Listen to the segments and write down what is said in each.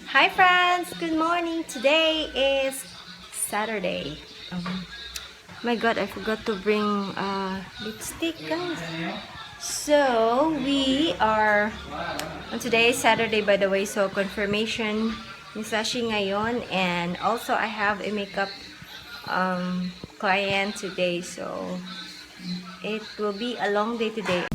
Hi friends! Good morning! Today is Saturday. My god, I forgot to bring lipstick, guys. So, we are today is Saturday, by the way, so confirmation ni Sashi ngayon, and also I have a makeup client today, so it will be a long day today.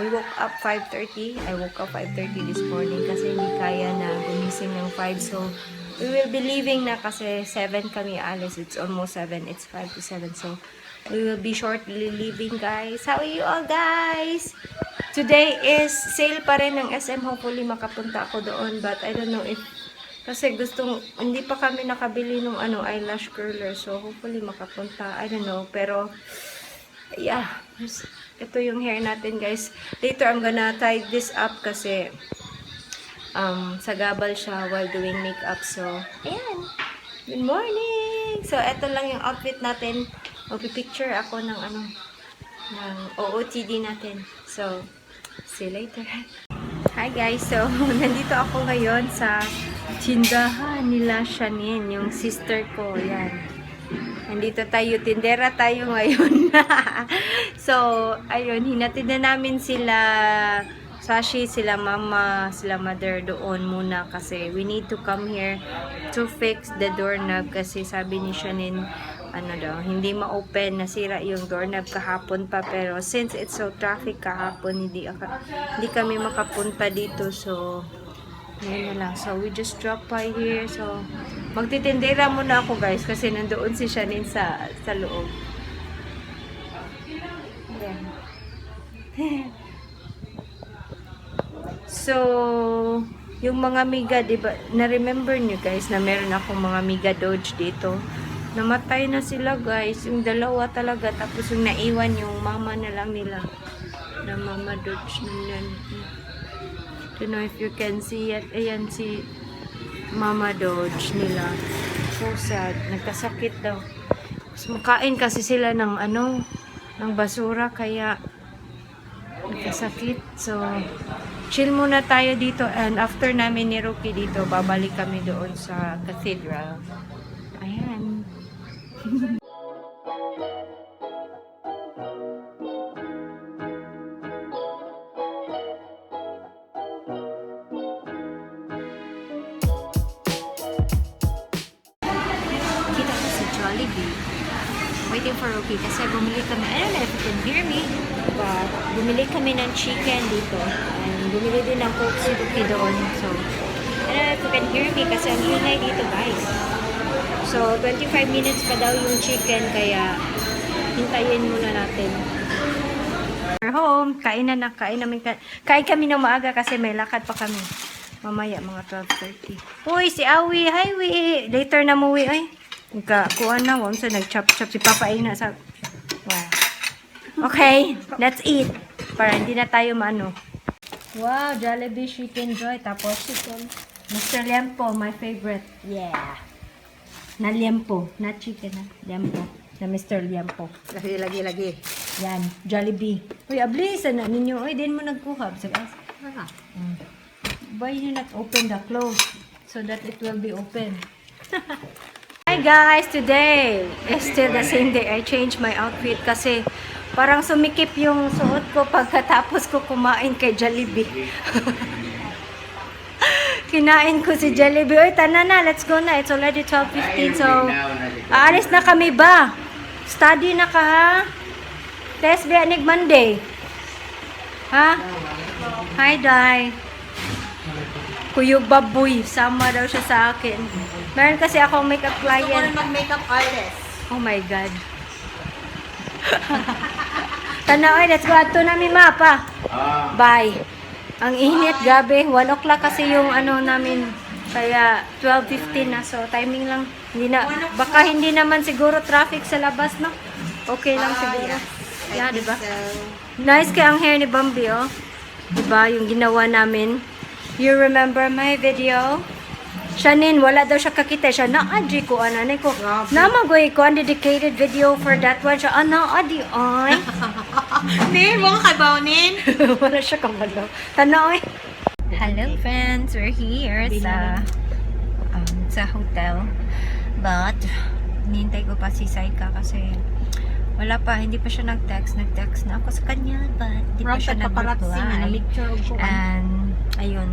We woke up 5:30. I woke up 5:30 this morning kasi hindi kaya na gumising ng 5. So, we will be leaving na kasi 7 kami alis. It's almost 7. It's 5 to 7. So, we will be shortly leaving, guys. How are you all, guys? Today is sale pa rin ng SM. Hopefully, makapunta ako doon. But, I don't know if kasi hindi pa kami nakabili ng eyelash curler. So, hopefully, makapunta. I don't know. Pero, yeah, ito yung hair natin, guys. Later, I'm gonna tie this up kasi sagabal siya while doing makeup. So, ayan. Good morning! So, ito lang yung outfit natin. Magpipicture ako ng ng OOTD natin. So, see you later. Hi guys! So, nandito ako ngayon sa tindahan nila Sharon, yung sister ko. Yan. Nandito tayo, tindera tayo ngayon. So, ayun, hinatid na namin sila Sashi, sila mama, sila mother doon muna kasi we need to come here to fix the doorknob kasi sabi ni Sharon, hindi ma-open, nasira yung doorknob kahapon pa, pero since it's so traffic kahapon, hindi kami makapunta dito, so ngayon na lang. So, we just drop by here. So, magtitindera muna ako, guys, kasi nandoon si Sharon sa loob. Ayan. So, yung mga miga, diba, na-remember nyo, guys, na meron akong mga miga Dodge dito. Namatay na sila, guys. Yung dalawa talaga. Tapos yung naiwan, yung mama na lang nila. Na mama Dodge na I don't know if you can see it. Ayan si Mama Dodge nila. So sad. Nagkasakit daw. Makain kasi sila ng ng basura kaya nagkasakit. So chill muna tayo dito, and after namin ni Rocky dito, babalik kami doon sa cathedral. Ayan. Waiting for Rocky kasi bumili kami, I don't know if you can hear me, but bumili kami ng chicken dito, and bumili din ng Coke si Rocky doon. So, I don't know if you can hear me kasi ang ingay dito, guys. So, 25 minutes pa daw yung chicken, kaya hintayin muna natin. We're home, kain kami ng maaga kasi may lakad pa kami. Mamaya, mga 12:30. Uy, si Awi, hi Wi, later na mo Wi, ay. Kuha na, sa nag-chop-chop si Papa ay nasa. Wow. Okay, let's eat. Para hindi na tayo Wow, Jollibee Chicken Joy. Tapos chicken. Mr. Liempo, my favorite. Yeah. Na Liempo. Not chicken, ha? Liempo. Na Mr. Liempo. Lagi. Yan, Jollibee. Uy, ablisan na ninyo. Uy, din mo nagkuha. Why you not open the close so that it will be open? Hi guys, today is still the same day. I changed my outfit kasi parang sumikip yung suot ko pagkatapos ko kumain kay Jollibee. Kinain ko si Jollibee. Oy, tana na, let's go na. It's already 12:15, so aalis na kami ba? Study na ka, ha? Test biyanig Monday. Ha? Hi, Dai. Kuyo baboy, sama daw siya sa akin. Meron kasi akong makeup client. Gusto ko rin mag-makeup artist. Oh my God. Tanaw, let's go. Ato namin mapa. Bye. Ang init, gabi. 1 o'clock kasi yung namin. Kaya 12:15 na. So, timing lang. Baka hindi naman siguro traffic sa labas, no? Okay lang siguro. Yeah, diba? Nice kaya ang hair ni Bambi, oh. Diba? Yung ginawa namin. You remember my video? Shanin, wala daw siya kakita. Siya, na-adji ko, ananay ko. Namagoy ko, dedicated video for that one. Siya, na-adji, ay. Nin, mo ka baunin. Wala siya kamalaw. Tanaw, eh. Hello, friends. We're here sa hotel. But, hinihintay ko pa si Saika kasi wala pa, hindi pa siya nag-text. Nag-text na ako sa kanya, but hindi pa siya nag-reply. And, ayun.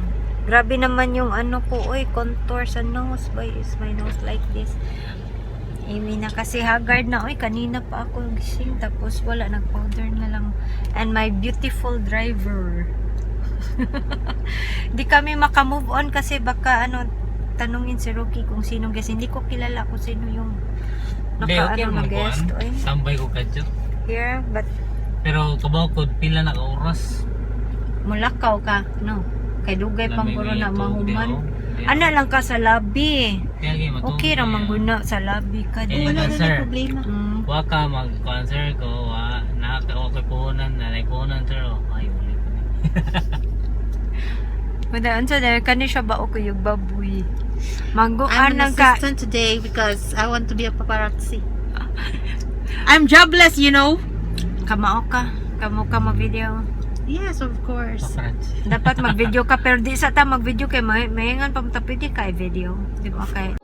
Grabe naman yung ano ko, contour sa nose. Why is my nose like this? Amy na kasi haggard na, kanina pa ako gising. Tapos wala, nag-powder na lang. And my beautiful driver. Di kami makamove on kasi baka tanungin si Rocky kung sinong guest. Hindi ko kilala kung sino yung na guest. Tambay ko kadyo. Here, but pero kabaw ko pila na ka oras. Mulakaw ka, no? Kay dugay pang puro na mahuman. Ana lang ka sa lobby. Okay ra mangguna sa lobby ka. Wala na problema. Wa ka mag-concert ko, nakakawa ko puhunan, puhunan sir. Ay, ulit ko ni. Madaan sa dahil kani siya ba o kuyog baboy. I'm an ka. assistant today because I want to be a paparazzi. I'm jobless, you know. Kamao ka. Kamo ka mag-video. Yes, of course. Dapat mag-video ka pero di sa ta mag-video kay mahingan pa pwede ka video. Di ba kay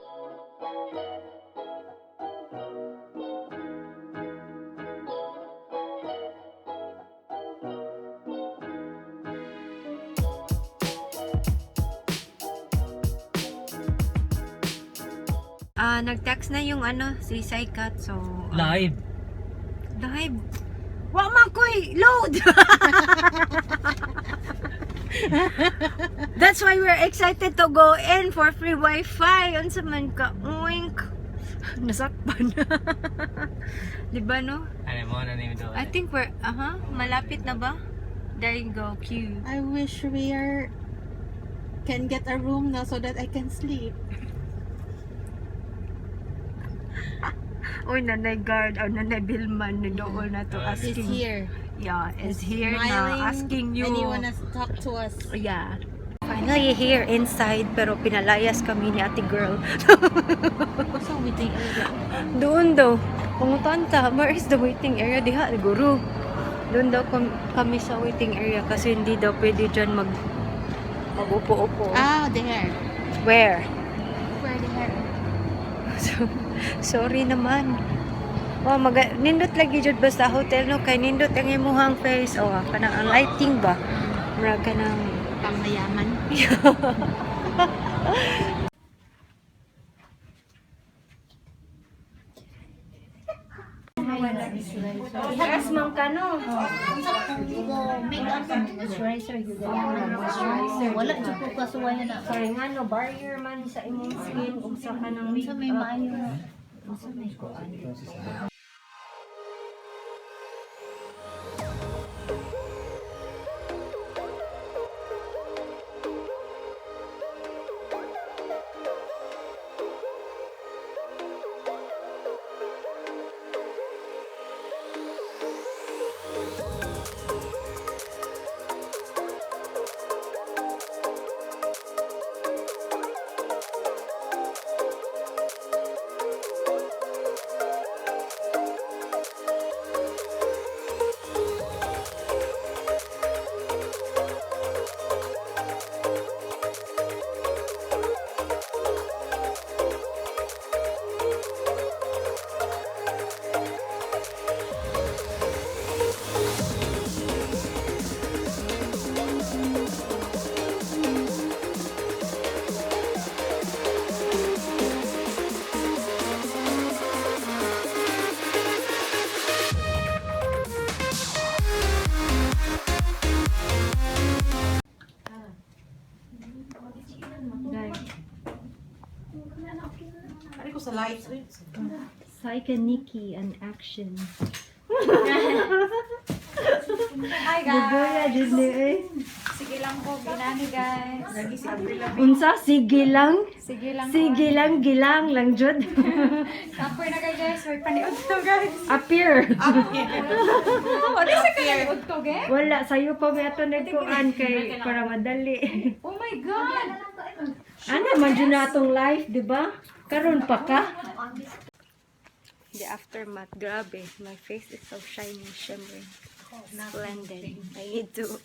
nag-text na yung si Saikat, so Live. Wa man koy load. That's why we're excited to go in for free wifi. Unsa man ka? Oink. Nasakpan. Di ba no? Ano mo na nito? I think we're malapit na ba? There you go, cute. I wish we can get a room now so that I can sleep. Oy, nanay guard or nanay Bilman na doon na to asking. Is here. Yeah, is here Smiling, na asking you. And he wanna talk to us. Yeah. Finally here inside pero pinalayas kami ni ate girl. So waiting area. Doon daw. Pangutan ta, where is the waiting area? Diha, guru. Doon daw kami sa waiting area kasi hindi daw pwede dyan mag-upo-upo. Ah, there. Where? Where there? So, sorry naman. Oh, nindot lagi jud basta hotel no kay nindot ang imuhang face. Oh, kanang ang lighting ba? Mura kanang Pangmayaman. Tagas man ka no. Makeup moisturizer wala jud ko kasuwayan na. Sorry nga no, barrier man sa imong skin ug sa kanang Sa may maayo. Sa live. Saika Nikki and action. Hi guys. Sige lang po, ginani guys. Lagi si Abril. Unsa sige lang? Sige lang. Sige lang, gilang lang jud. Kapoy na kayo guys. May paniod to guys. Appear. What is it paniod to guys? Wala sayo pa may ato nagkuan kay para madali. Oh my God. Ano man dyan na itong life, di ba? Karon pa ka? The aftermath, grabe. My face is so shiny, shimmering, splendid. I need to...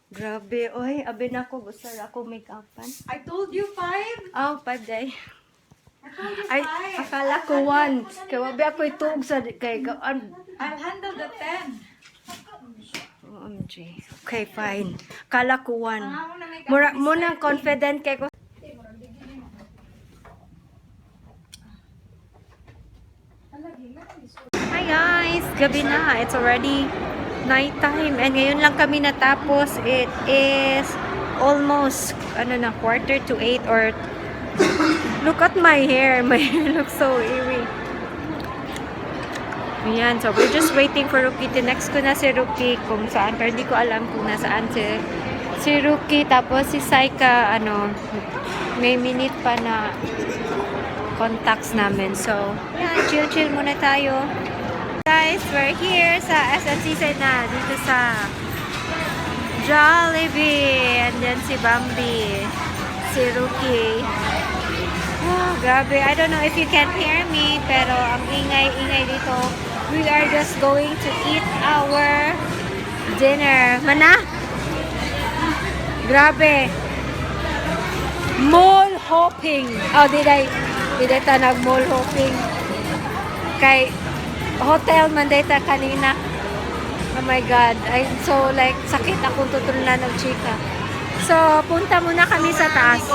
Grabe, oy, abi na ko, gusto ako make-upan. I told you 5. Oh, 5 day. I told you Ay, 5. akala ko 1. Kaya wabi ako itug sa... Kay, I'll handle the 10. OMG. Okay, fine. Akala ko 1. Ah, muna make-up. Muna confident kay ko. Hi guys! Gabi na. It's already night time. And ngayon lang kami natapos. It is almost, ano na, 7:45 or... Look at my hair. My hair looks so eerie. Ayan. So, we're just waiting for Rookie. Next ko na si Rookie kung saan. Pero hindi ko alam kung nasaan si Rookie. Tapos si Saika, ano, may minute pa na contacts namin. So, yeah, chill muna tayo. Guys, we're here sa SNC na. Dito sa Jollibee. And then si Bambi. Si Rookie. Oh, grabe. I don't know if you can hear me. Pero ang ingay-ingay dito. We are just going to eat our dinner. Mana? Grabe. Mall hopping. Oh, did I ta nag-mall hopping? Kay hotel man data kanina. Oh my God. I'm so like, sakit akong tutulunan ng chika. So, punta muna kami sa taas.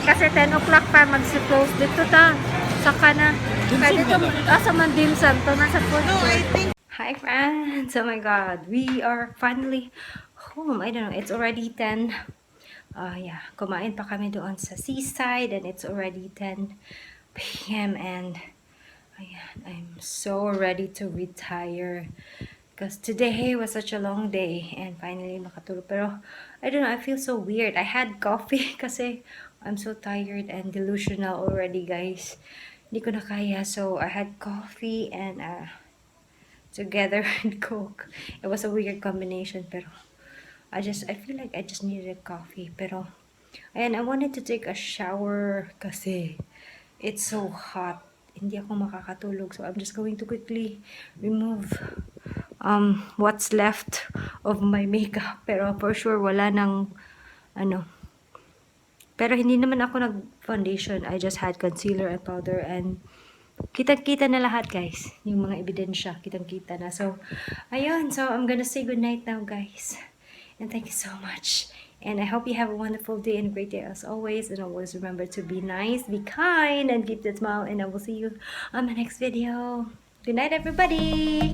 Kasi 10 o'clock pa mag-close. Dito ta. Saka na. Kaya dito, sa Mandimsam. Ito nasa food court. Hi friends. Oh my God. We are finally home. I don't know. It's already 10. Yeah. Kumain pa kami doon sa seaside. And it's already 10 p.m. And ayan, I'm so ready to retire. Because today was such a long day. And finally makatulog. Pero, I don't know. I feel so weird. I had coffee kasi I'm so tired and delusional already, guys. Hindi ko na kaya. So, I had coffee and together with Coke. It was a weird combination. Pero, I feel like I just needed coffee. Pero, and I wanted to take a shower kasi it's so hot. Hindi ako makakatulog. So, I'm just going to quickly remove what's left of my makeup. Pero, for sure, wala nang, ano. Pero, hindi naman ako nag-foundation. I just had concealer and powder. And, kitang-kita na lahat, guys. Yung mga ebidensya, kitang-kita na. So, ayun. So, I'm gonna say goodnight now, guys. And thank you so much. And I hope you have a wonderful day and a great day as always. And always remember to be nice, be kind, and keep that smile. And I will see you on the next video. Good night, everybody!